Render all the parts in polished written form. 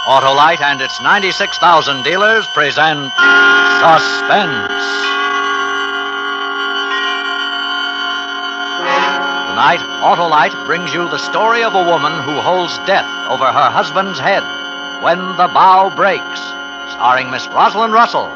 Autolite and its 96,000 dealers present Suspense. Tonight, Autolite brings you the story of a woman who holds death over her husband's head when the bough breaks, starring Miss Rosalind Russell.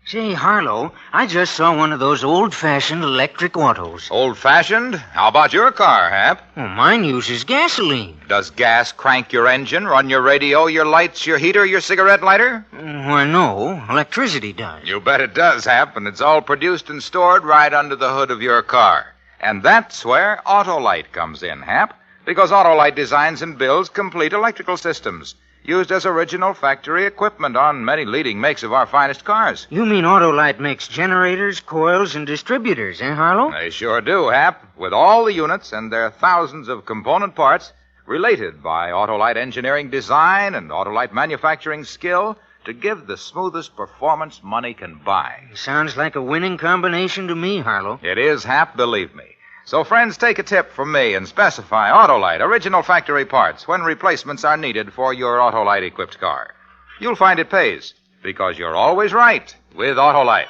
Say, Harlow, I just saw one of those old-fashioned electric autos. Old-fashioned? How about your car, Hap? Well, mine uses gasoline. Does gas crank your engine, run your radio, your lights, your heater, your cigarette lighter? Why, no. Electricity does. You bet it does, Hap, and it's all produced and stored right under the hood of your car. And that's where Autolite comes in, Hap, because Autolite designs and builds complete electrical systems, used as original factory equipment on many leading makes of our finest cars. You mean Autolite makes generators, coils, and distributors, eh, Harlow? They sure do, Hap, with all the units and their thousands of component parts related by Autolite engineering design and Autolite manufacturing skill to give the smoothest performance money can buy. Sounds like a winning combination to me, Harlow. It is, Hap, believe me. So, friends, take a tip from me and specify Autolite original factory parts when replacements are needed for your Autolite-equipped car. You'll find it pays, because you're always right with Autolite.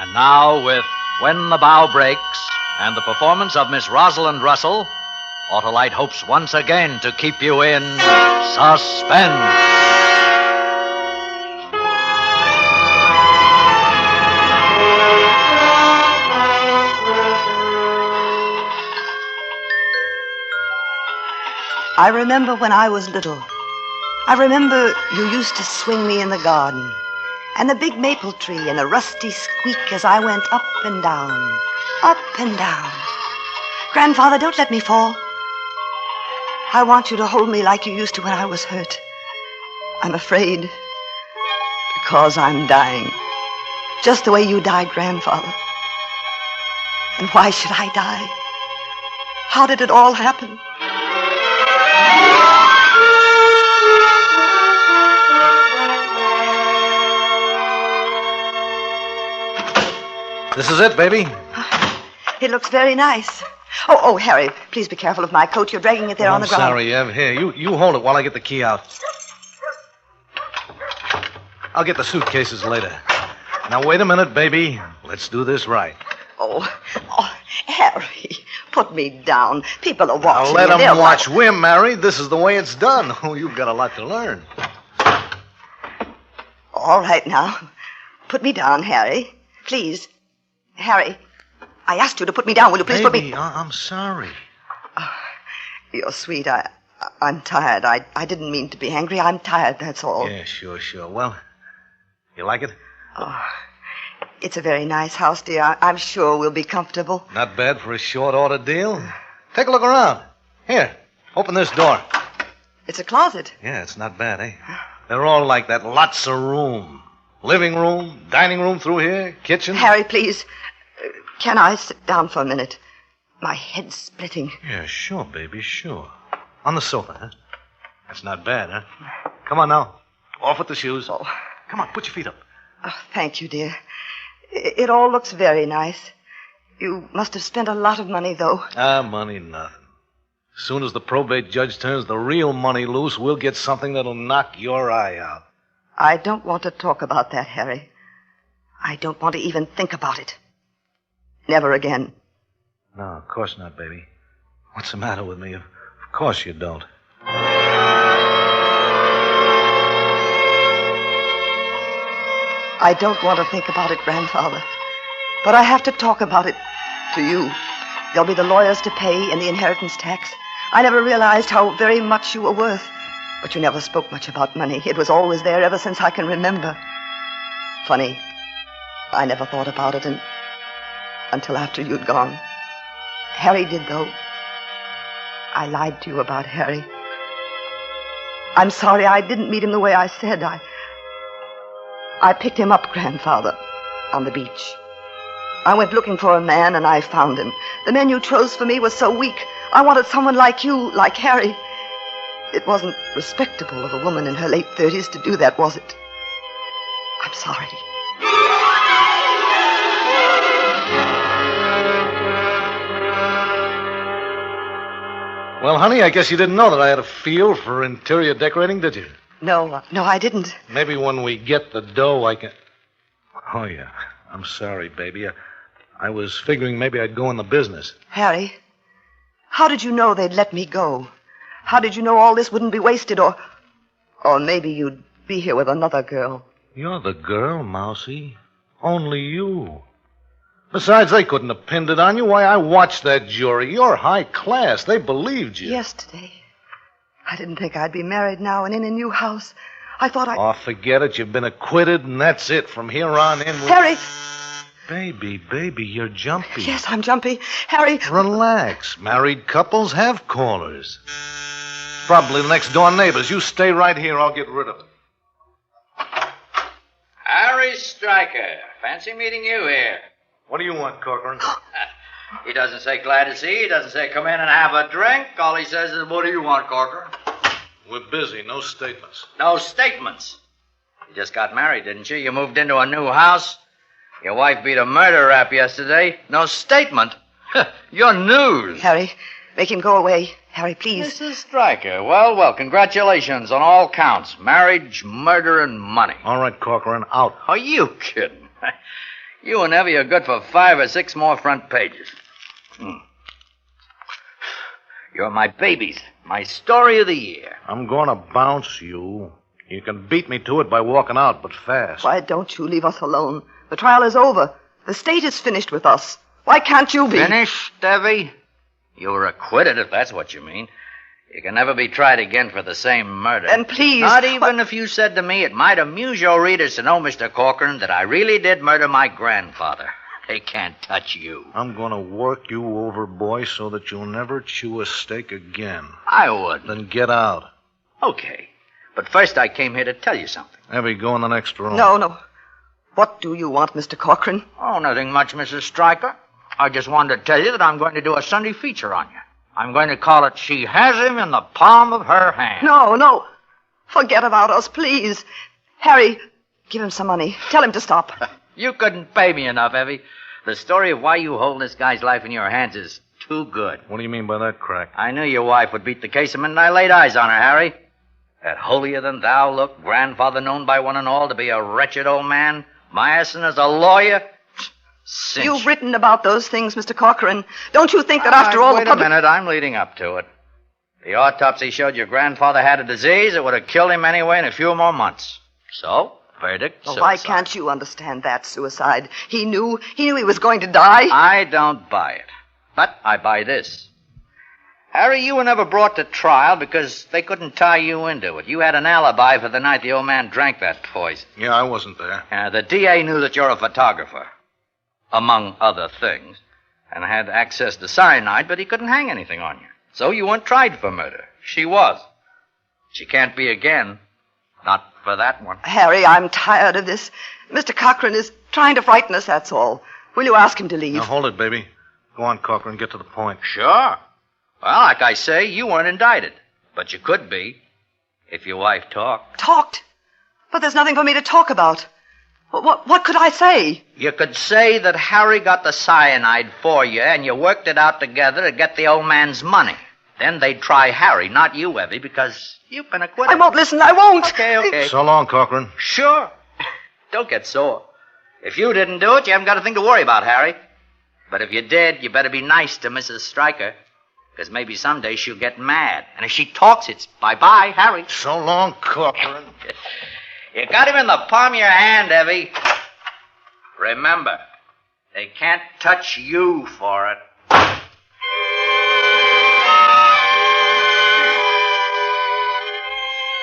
And now, with When the Bough Breaks and the performance of Miss Rosalind Russell, Autolite hopes once again to keep you in suspense. I remember when I was little. I remember you used to swing me in the garden, and the big maple tree and the rusty squeak as I went up and down, up and down. Grandfather, don't let me fall. I want you to hold me like you used to when I was hurt. I'm afraid because I'm dying, just the way you died, Grandfather. And why should I die? How did it all happen? This is it, baby. It looks very nice. Oh, Harry, please be careful of my coat. You're dragging it there on the ground. I'm sorry, Ev. Here, you hold it while I get the key out. I'll get the suitcases later. Now, wait a minute, baby. Let's do this right. Oh, Harry, put me down. People are watching. Now, let them watch. We're married. This is the way it's done. Oh, you've got a lot to learn. All right, now. Put me down, Harry. Please. Harry, I asked you to put me down. Will you please put me... Baby, I'm sorry. Oh, you're sweet. I'm tired. I didn't mean to be angry. I'm tired, that's all. Yeah, sure. Well, you like it? Oh, it's a very nice house, dear. I'm sure we'll be comfortable. Not bad for a short order deal. Take a look around. Here, open this door. It's a closet. Yeah, it's not bad, eh? They're all like that. Lots of room. Living room, dining room through here, kitchen. Harry, please. Can I sit down for a minute? My head's splitting. Yeah, sure, baby, sure. On the sofa, huh? That's not bad, huh? Come on now. Off with the shoes. Oh. Come on, put your feet up. Oh, thank you, dear. It all looks very nice. You must have spent a lot of money, though. Money, nothing. As soon as the probate judge turns the real money loose, we'll get something that'll knock your eye out. I don't want to talk about that, Harry. I don't want to even think about it. Never again. No, of course not, baby. What's the matter with me? Of course you don't. I don't want to think about it, Grandfather. But I have to talk about it to you. There'll be the lawyers to pay and the inheritance tax. I never realized how very much you were worth. But you never spoke much about money. It was always there ever since I can remember. Funny. I never thought about it until after you'd gone. Harry did, though. I lied to you about Harry. I'm sorry I didn't meet him the way I said. I picked him up, Grandfather, on the beach. I went looking for a man, and I found him. The man you chose for me was so weak. I wanted someone like you, like Harry. It wasn't respectable of a woman in her late 30s to do that, was it? I'm sorry. Well, honey, I guess you didn't know that I had a feel for interior decorating, did you? No, I didn't. Maybe when we get the dough, I can... Oh, yeah. I'm sorry, baby. I was figuring maybe I'd go in the business. Harry, how did you know they'd let me go? How did you know all this wouldn't be wasted, or maybe you'd be here with another girl? You're the girl, Mousie. Only you. Besides, they couldn't have pinned it on you. Why, I watched that jury. You're high class. They believed you. Yesterday. I didn't think I'd be married now and in a new house. I thought Oh, forget it. You've been acquitted, and that's it. From here on in... Harry! Baby, you're jumpy. Yes, I'm jumpy. Harry... Relax. Married couples have callers. Probably the next-door neighbors. You stay right here. I'll get rid of them. Harry Stryker. Fancy meeting you here. What do you want, Corcoran? He doesn't say glad to see you. He doesn't say come in and have a drink. All he says is, what do you want, Corcoran? We're busy. No statements. No statements. You just got married, didn't you? You moved into a new house. Your wife beat a murder rap yesterday. No statement. You're news. Harry, make him go away. Harry, please. Mrs. Stryker. Well, congratulations on all counts. Marriage, murder, and money. All right, Corcoran, out. Are you kidding? You and Evie are good for 5 or 6 more front pages. You're my babies. My story of the year. I'm going to bounce you. You can beat me to it by walking out, but fast. Why don't you leave us alone? The trial is over. The state is finished with us. Why can't you be? Finished, Evie? You were acquitted, if that's what you mean. You can never be tried again for the same murder. And please... Not even if you said to me, it might amuse your readers to know, Mr. Corcoran, that I really did murder my grandfather. They can't touch you. I'm going to work you over, boy, so that you'll never chew a steak again. I wouldn't. Then get out. Okay. But first I came here to tell you something. Evie, go in the next room. No. What do you want, Mr. Corcoran? Oh, nothing much, Mrs. Stryker. I just wanted to tell you that I'm going to do a Sunday feature on you. I'm going to call it She Has Him in the Palm of Her Hand. No. Forget about us, please. Harry, give him some money. Tell him to stop. You couldn't pay me enough, Evie. The story of why you hold this guy's life in your hands is too good. What do you mean by that, Crack? I knew your wife would beat the case the minute I laid eyes on her, Harry. That holier-than-thou look, grandfather known by one and all to be a wretched old man, Meyerson as a lawyer. Cinch. You've written about those things, Mr. Corcoran. Don't you think that after all wait a minute, I'm leading up to it. The autopsy showed your grandfather had a disease that would have killed him anyway in a few more months. So, verdict, suicide. Why can't you understand that, suicide? He knew he was going to die. I don't buy it. But I buy this. Harry, you were never brought to trial because they couldn't tie you into it. You had an alibi for the night the old man drank that poison. Yeah, I wasn't there. The DA knew that you're a photographer, among other things, and had access to cyanide, but he couldn't hang anything on you. So you weren't tried for murder. She was. She can't be again. Not for that one. Harry, I'm tired of this. Mr. Corcoran is trying to frighten us, that's all. Will you ask him to leave? Now, hold it, baby. Go on, Corcoran, get to the point. Sure. Well, like I say, you weren't indicted. But you could be, if your wife talked. Talked? But there's nothing for me to talk about. What could I say? You could say that Harry got the cyanide for you, and you worked it out together to get the old man's money. Then they'd try Harry, not you, Evie, because you've been acquitted. I won't listen, I won't. Okay. So long, Corcoran. Sure. Don't get sore. If you didn't do it, you haven't got a thing to worry about, Harry. But if you did, you better be nice to Mrs. Stryker, because maybe someday she'll get mad. And if she talks, it's bye-bye, Harry. So long, Corcoran. You got him in the palm of your hand, Evie. Remember, they can't touch you for it.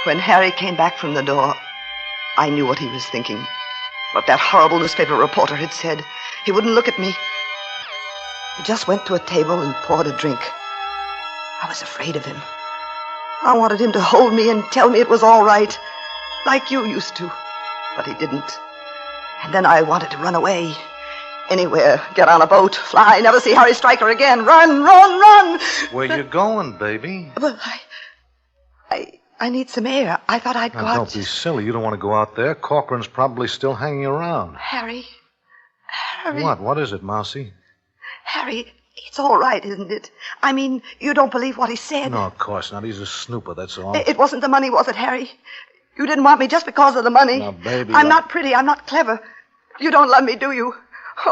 When Harry came back from the door, I knew what he was thinking. What that horrible newspaper reporter had said. He wouldn't look at me. He just went to a table and poured a drink. I was afraid of him. I wanted him to hold me and tell me it was all right, like you used to. But he didn't. And then I wanted to run away. Anywhere. Get on a boat, fly, never see Harry Stryker again. Run! Where you going, baby? But I need some air. I thought I'd go Now, out. don't be silly. You don't want to go out there. Corcoran's probably still hanging around. Harry. What? What is it, Mousie? Harry, It's all right, isn't it? I mean, you don't believe what he said. No, of course not. He's a snooper, that's all. It wasn't the money, was it, Harry? You didn't want me just because of the money. Now, baby... I'm not pretty. I'm not clever. You don't love me, do you?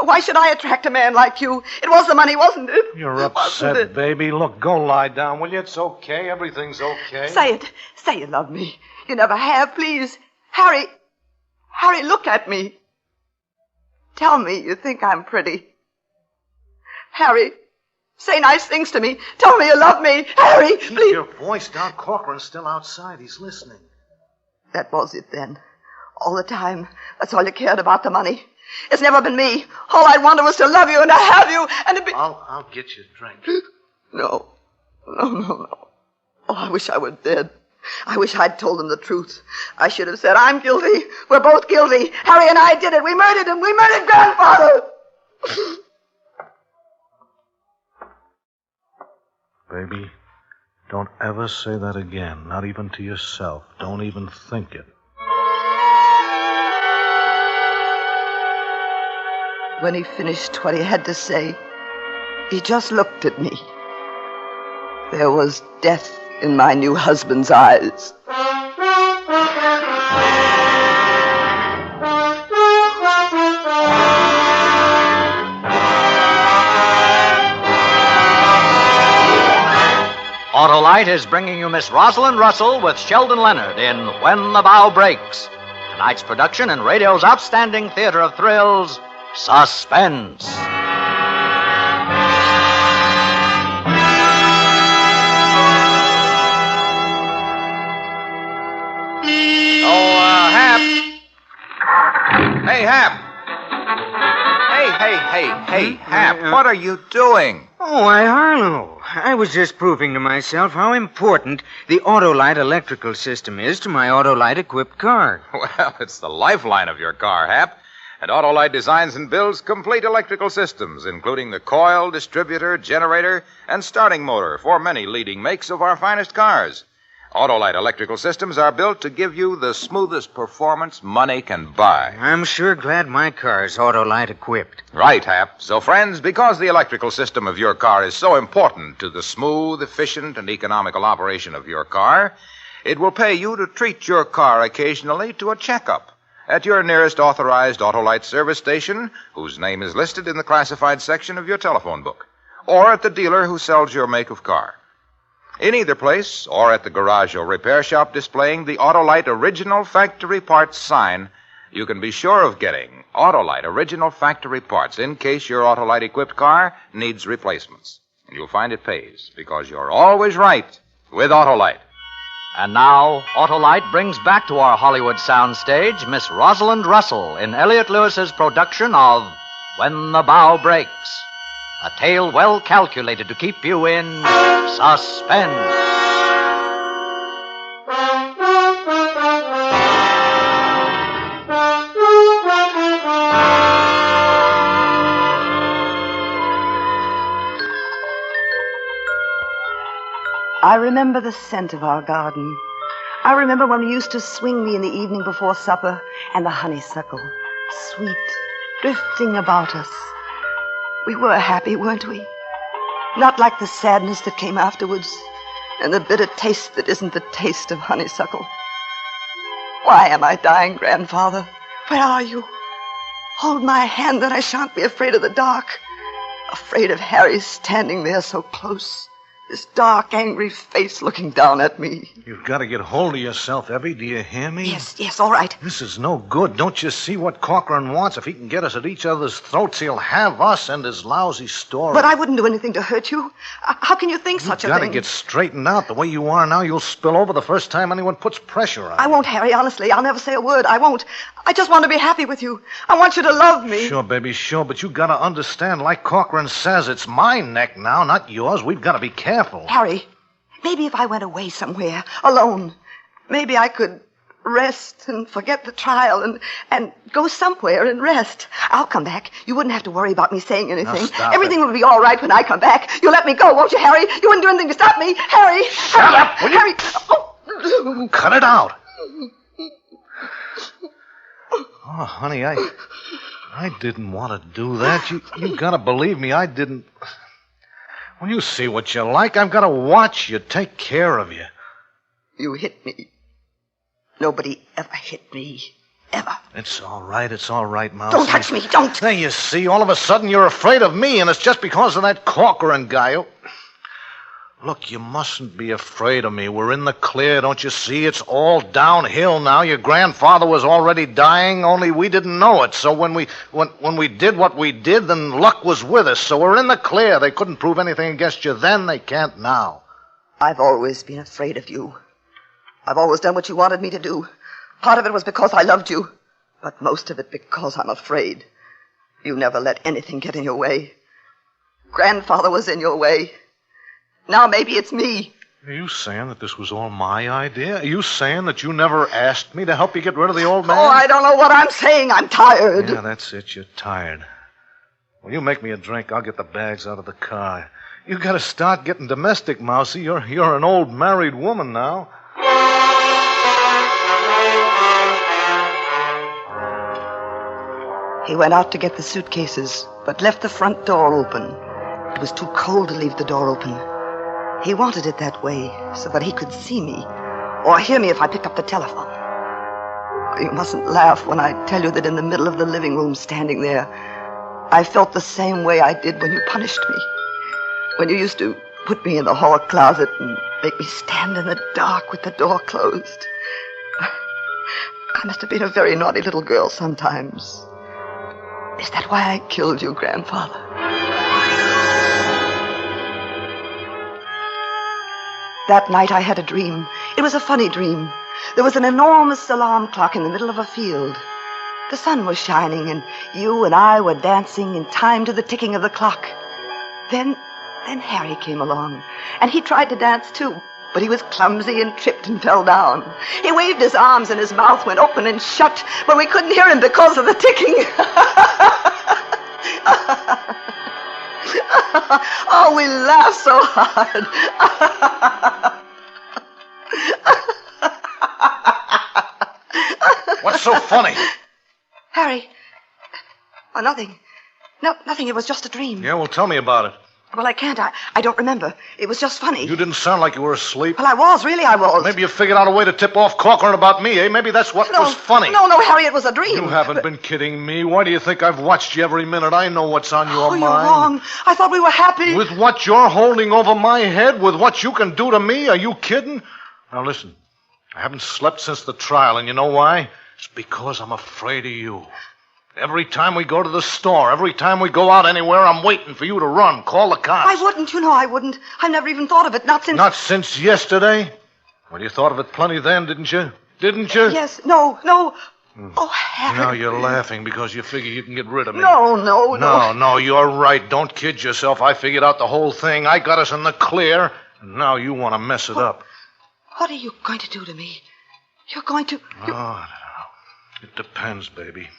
Why should I attract a man like you? It was the money, wasn't it? You're upset, baby. Look, go lie down, will you? It's okay. Everything's okay. Say it. Say you love me. You never have, please. Harry, look at me. Tell me you think I'm pretty. Harry, say nice things to me. Tell me you love me. Harry, Keep please. your voice down. Corcoran's still outside. He's listening. That was it then. All the time. That's all you cared about, the money. It's never been me. All I wanted was to love you and to have you and to be... I'll get you a drink. No. Oh, I wish I were dead. I wish I'd told him the truth. I should have said, I'm guilty. We're both guilty. Harry and I did it. We murdered him. We murdered Grandfather. Baby, don't ever say that again. Not even to yourself. Don't even think it. When he finished what he had to say, he just looked at me. There was death in my new husband's eyes. Autolite is bringing you Miss Rosalind Russell with Sheldon Leonard in When the Bough Breaks. Tonight's production in radio's outstanding theater of thrills, Suspense. Hap. Hey, Hap. Hey, Hap, what are you doing? Oh, why, Harlow. I was just proving to myself how important the Autolite electrical system is to my Autolite-equipped car. Well, it's the lifeline of your car, Hap. And Autolite designs and builds complete electrical systems, including the coil, distributor, generator, and starting motor for many leading makes of our finest cars. Autolite electrical systems are built to give you the smoothest performance money can buy. I'm sure glad my car's Autolite-equipped. Right, Hap. So, friends, because the electrical system of your car is so important to the smooth, efficient, and economical operation of your car, it will pay you to treat your car occasionally to a checkup at your nearest authorized Autolite service station, whose name is listed in the classified section of your telephone book, or at the dealer who sells your make of car. In either place, or at the garage or repair shop displaying the Autolite Original Factory Parts sign, you can be sure of getting Autolite Original Factory Parts in case your Autolite-equipped car needs replacements. And you'll find it pays, because you're always right with Autolite. And now, Autolite brings back to our Hollywood soundstage Miss Rosalind Russell in Elliot Lewis's production of When the Bough Breaks. A tale well calculated to keep you in suspense. I remember the scent of our garden. I remember when we used to swing me in the evening before supper, and the honeysuckle, sweet, drifting about us. We were happy, weren't we? Not like the sadness that came afterwards, and the bitter taste that isn't the taste of honeysuckle. Why am I dying, Grandfather? Where are you? Hold my hand that I shan't be afraid of the dark. Afraid of Harry standing there so close. This dark, angry face looking down at me. You've got to get hold of yourself, Evie. Do you hear me? Yes, all right. This is no good. Don't you see what Corcoran wants? If he can get us at each other's throats, he'll have us and his lousy story. But I wouldn't do anything to hurt you. How can you think such a thing? You've got to get straightened out. The way you are now, you'll spill over the first time anyone puts pressure on you. I won't, Harry, honestly. I'll never say a word. I won't. I just want to be happy with you. I want you to love me. Sure, baby, sure. But you got to understand, like Corcoran says, it's my neck now, not yours. We've got to be careful. Harry, maybe if I went away somewhere, alone, maybe I could rest and forget the trial and go somewhere and rest. I'll come back. You wouldn't have to worry about me saying anything. Now stop Everything will be all right when I come back. You'll let me go, won't you, Harry? You wouldn't do anything to stop me. Harry! Shut up, will you? Harry! Oh. Cut it out. Oh, honey, I didn't want to do that. You got to believe me, I didn't. When you see what you like, I've got to watch you, take care of you. You hit me. Nobody ever hit me. Ever. It's all right, Mousy. Don't touch me, don't! There, you see, all of a sudden you're afraid of me, and it's just because of that Corcoran guy. Look, you mustn't be afraid of me. We're in the clear, don't you see? It's all downhill now. Your grandfather was already dying, only we didn't know it. So when we did what we did, then luck was with us. So we're in the clear. They couldn't prove anything against you then. They can't now. I've always been afraid of you. I've always done what you wanted me to do. Part of it was because I loved you, but most of it because I'm afraid. You never let anything get in your way. Grandfather was in your way. Now maybe it's me. Are you saying that this was all my idea? Are you saying that you never asked me to help you get rid of the old man? Oh, I don't know what I'm saying. I'm tired. Yeah, that's it. You're tired. Well, you make me a drink. I'll get the bags out of the car. You got to start getting domestic, Mousy. You're an old married woman now. He went out to get the suitcases, but left the front door open. It was too cold to leave the door open. He wanted it that way so that he could see me or hear me if I picked up the telephone. You mustn't laugh when I tell you that in the middle of the living room, standing there, I felt the same way I did when you punished me. When you used to put me in the hall closet and make me stand in the dark with the door closed. I must have been a very naughty little girl sometimes. Is that why I killed you, Grandfather? That night I had a dream. It was a funny dream. There was an enormous alarm clock in the middle of a field. The sun was shining, and you and I were dancing in time to the ticking of the clock. Then Harry came along, and he tried to dance too, but he was clumsy and tripped and fell down. He waved his arms, and his mouth went open and shut, but we couldn't hear him because of the ticking. Oh, we laughed so hard. What's so funny? Harry. Oh, nothing. No, nothing. It was just a dream. Yeah, well, tell me about it. Well, I can't. I don't remember. It was just funny. You didn't sound like you were asleep. Well, I was. Really, I was. Maybe you figured out a way to tip off Corcoran about me, eh? Maybe that's what was funny. No, Harry, it was a dream. You haven't been kidding me. Why do you think I've watched you every minute? I know what's on your mind. Oh, you're wrong. I thought we were happy. With what you're holding over my head? With what you can do to me? Are you kidding? Now, listen. I haven't slept since the trial, and you know why? It's because I'm afraid of you. Every time we go to the store, every time we go out anywhere, I'm waiting for you to run, call the cops. I wouldn't, I wouldn't. I've never even thought of it, not since... Not since yesterday? Well, you thought of it plenty then, didn't you? Didn't you? Yes, no. Oh, Harry. Now you're laughing because you figure you can get rid of me. No. No, you're right. Don't kid yourself. I figured out the whole thing. I got us in the clear, and now you want to mess it up. What are you going to do to me? You're going to... Oh, no. It depends, baby.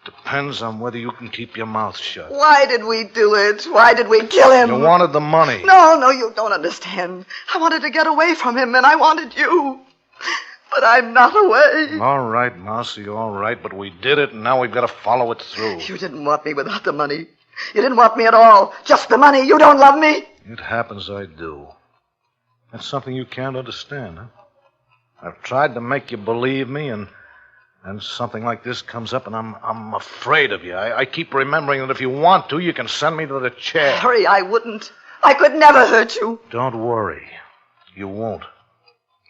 Depends on whether you can keep your mouth shut. Why did we do it? Why did we kill him? You wanted the money. No, you don't understand. I wanted to get away from him, and I wanted you. But I'm not away. All right, Mousy, all right. But we did it, and now we've got to follow it through. You didn't want me without the money. You didn't want me at all. Just the money. You don't love me. It happens I do. That's something you can't understand, huh? I've tried to make you believe me, and something like this comes up, and I'm afraid of you. I keep remembering that if you want to, you can send me to the chair. Harry, I wouldn't. I could never hurt you. Don't worry. You won't.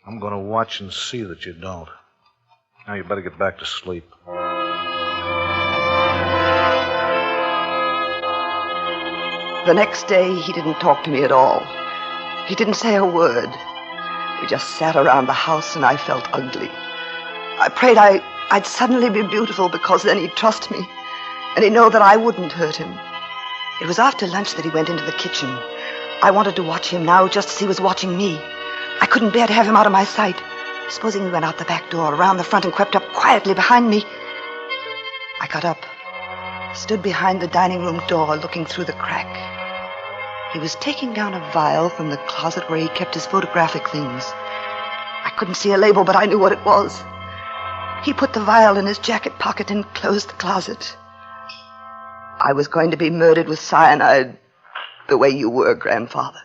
I'm going to watch and see that you don't. Now you better get back to sleep. The next day, he didn't talk to me at all. He didn't say a word. We just sat around the house, and I felt ugly. I prayed I'd suddenly be beautiful, because then he'd trust me, and he'd know that I wouldn't hurt him. It was after lunch that he went into the kitchen. I wanted to watch him now just as he was watching me. I couldn't bear to have him out of my sight. Supposing he went out the back door, around the front, and crept up quietly behind me. I got up, stood behind the dining room door, looking through the crack. He was taking down a vial from the closet where he kept his photographic things. I couldn't see a label, but I knew what it was. He put the vial in his jacket pocket and closed the closet. I was going to be murdered with cyanide the way you were, Grandfather.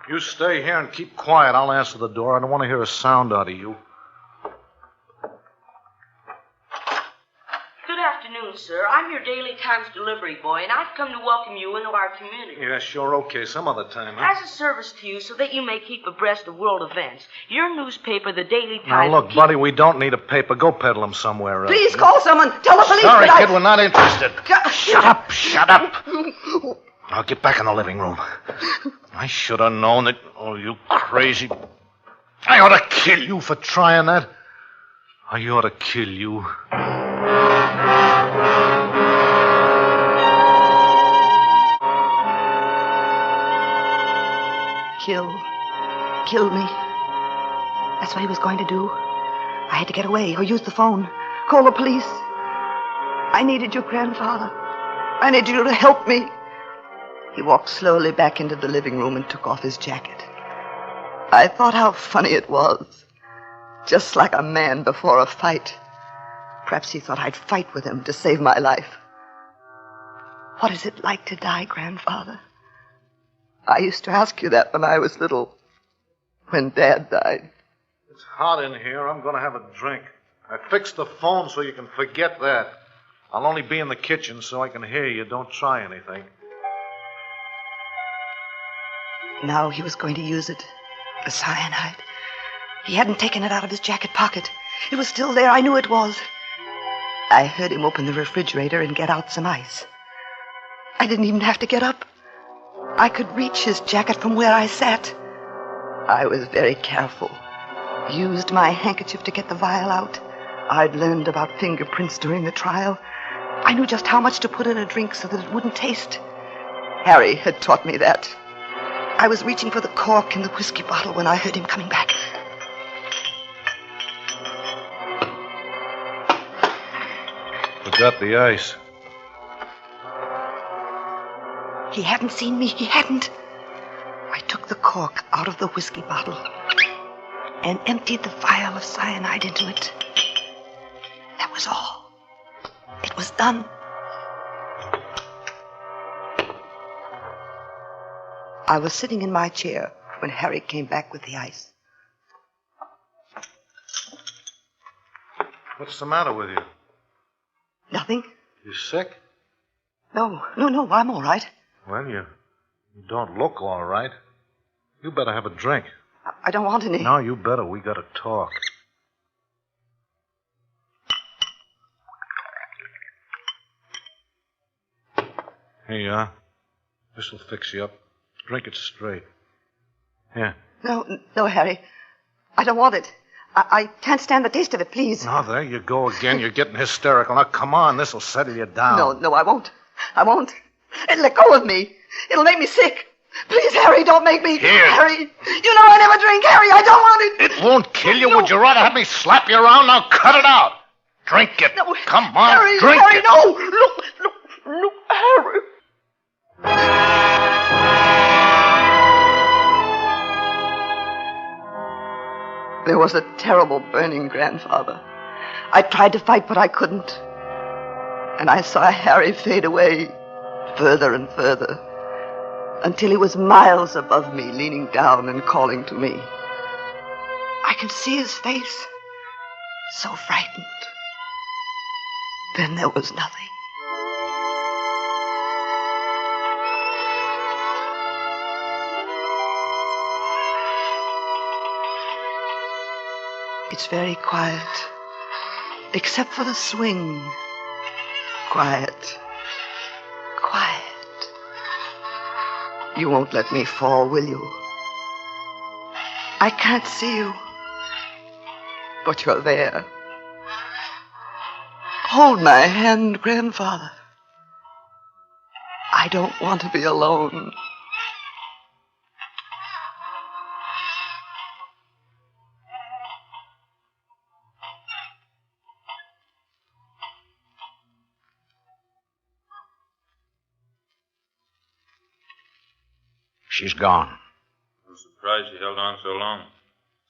You stay here and keep quiet. I'll answer the door. I don't want to hear a sound out of you. Good afternoon, sir. I'm your Daily Times delivery boy, and I've come to welcome you into our community. Yeah, sure, okay. Some other time, huh? As a service to you, so that you may keep abreast of world events, your newspaper, the Daily Times... Now, look, buddy, we don't need a paper. Go peddle them somewhere else. Please call someone. Tell the police Sorry, that kid, we're not interested. Shut up, shut up. I... Now, get back in the living room. I should have known that... Oh, you crazy... I ought to kill you for trying that. I ought to kill you. Kill me. That's what he was going to do. I had to get away or use the phone. Call the police. I needed you, Grandfather. I needed you to help me. He walked slowly back into the living room and took off his jacket. I thought how funny it was. Just like a man before a fight. Perhaps he thought I'd fight with him to save my life. What is it like to die, Grandfather? I used to ask you that when I was little. When Dad died. It's hot in here. I'm going to have a drink. I fixed the phone so you can forget that. I'll only be in the kitchen so I can hear you. Don't try anything. Now he was going to use it. The cyanide. He hadn't taken it out of his jacket pocket. It was still there. I knew it was. I heard him open the refrigerator and get out some ice. I didn't even have to get up. I could reach his jacket from where I sat. I was very careful. Used my handkerchief to get the vial out. I'd learned about fingerprints during the trial. I knew just how much to put in a drink so that it wouldn't taste. Harry had taught me that. I was reaching for the cork in the whiskey bottle when I heard him coming back. Forgot the ice. He hadn't seen me. He hadn't. I took the cork out of the whiskey bottle and emptied the vial of cyanide into it. That was all. It was done. I was sitting in my chair when Harry came back with the ice. What's the matter with you? Nothing? You sick? No, I'm all right. Well, you don't look all right. You better have a drink. I don't want any. No, you better. We gotta talk. Here you are. This'll fix you up. Drink it straight. Here. No, Harry. I don't want it. I can't stand the taste of it, please. Now, there you go again. You're getting hysterical. Now, come on. This'll settle you down. No, I won't. I won't. Let go of me. It'll make me sick. Please, Harry, don't make me. Here. Harry, you know I never drink. Harry, I don't want it. It won't kill you. No. Would you rather have me slap you around? Now, cut it out. Drink it. No, Come on, Harry, drink Harry, it. no. Look, Harry. There was a terrible burning, Grandfather. I tried to fight, but I couldn't. And I saw Harry fade away, further and further, until he was miles above me, leaning down and calling to me. I could see his face, so frightened. Then there was nothing. It's very quiet, except for the swing. Quiet. You won't let me fall, will you? I can't see you, but you're there. Hold my hand, Grandfather. I don't want to be alone. She's gone. I'm surprised you held on so long.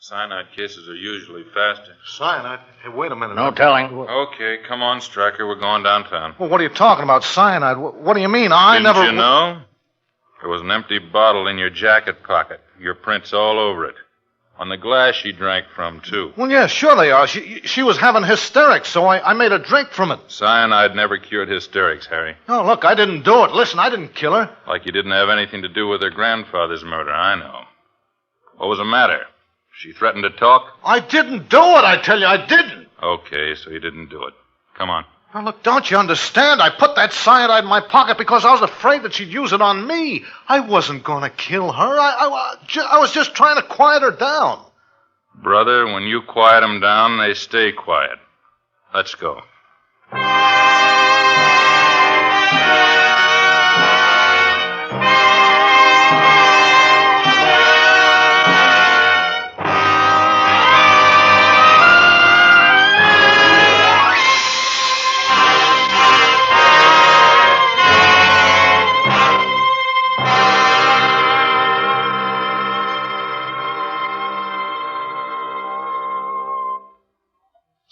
Cyanide cases are usually faster. Cyanide? Hey, wait a minute. No telling. Okay, come on, Stryker. We're going downtown. Well, what are you talking about, cyanide? What do you mean? Didn't you know? There was an empty bottle in your jacket pocket. Your prints all over it. On the glass she drank from, too. Well, yeah, sure they are. She was having hysterics, so I made a drink from it. Cyanide never cured hysterics, Harry. Oh, look, I didn't do it. Listen, I didn't kill her. Like you didn't have anything to do with her grandfather's murder, I know. What was the matter? She threatened to talk? I didn't do it, I tell you, I didn't. Okay, so you didn't do it. Come on. Now, look, don't you understand? I put that cyanide in my pocket because I was afraid that she'd use it on me. I wasn't going to kill her. I was just trying to quiet her down. Brother, when you quiet them down, they stay quiet. Let's go.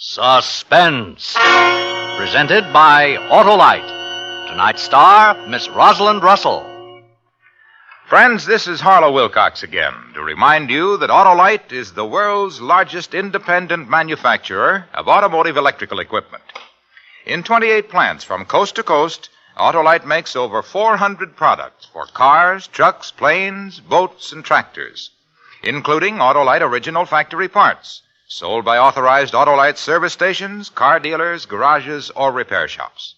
Suspense. Presented by Autolite. Tonight's star, Miss Rosalind Russell. Friends, this is Harlow Wilcox again to remind you that Autolite is the world's largest independent manufacturer of automotive electrical equipment. In 28 plants from coast to coast, Autolite makes over 400 products for cars, trucks, planes, boats, and tractors, including Autolite original factory parts, sold by authorized Autolite service stations, car dealers, garages, or repair shops.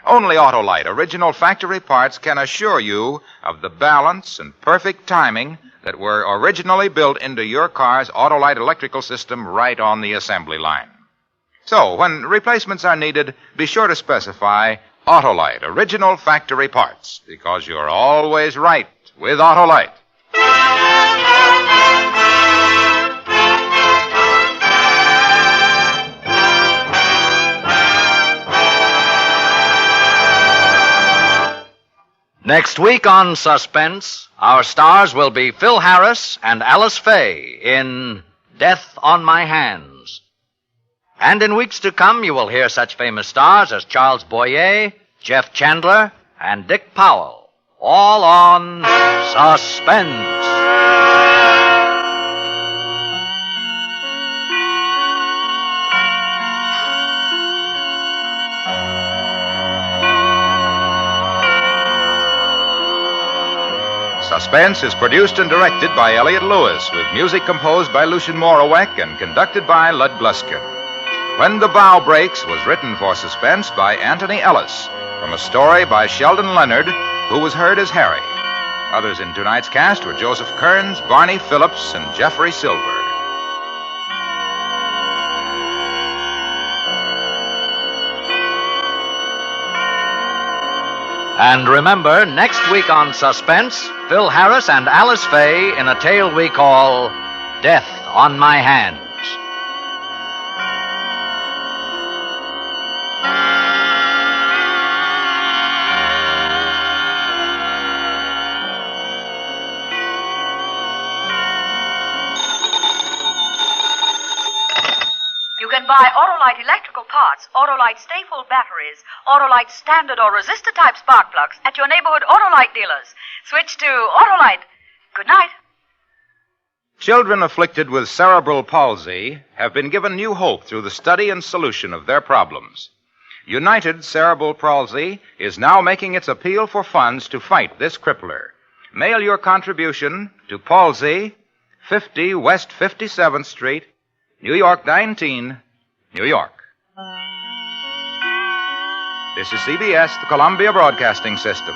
Only Autolite original factory parts can assure you of the balance and perfect timing that were originally built into your car's Autolite electrical system right on the assembly line. So, when replacements are needed, be sure to specify Autolite original factory parts, because you're always right with Autolite. Next week on Suspense, our stars will be Phil Harris and Alice Faye in Death on My Hands. And in weeks to come, you will hear such famous stars as Charles Boyer, Jeff Chandler, and Dick Powell, all on Suspense. Suspense is produced and directed by Elliott Lewis, with music composed by Lucien Morawek and conducted by Lud Gluskin. When the Bough Breaks was written for Suspense by Anthony Ellis, from a story by Sheldon Leonard, who was heard as Harry. Others in tonight's cast were Joseph Kearns, Barney Phillips, and Jeffrey Silver. And remember, next week on Suspense, Phil Harris and Alice Faye in a tale we call Death on My Hands. You can buy Autolite electrical parts, Autolite Stay-Full batteries, Autolite standard or resistor type spark plugs at your neighborhood Autolite dealers. Switch to Autolite. Good night. Children afflicted with cerebral palsy have been given new hope through the study and solution of their problems. United Cerebral Palsy is now making its appeal for funds to fight this crippler. Mail your contribution to Palsy, 50 West 57th Street, New York 19, New York. This is CBS, the Columbia Broadcasting System.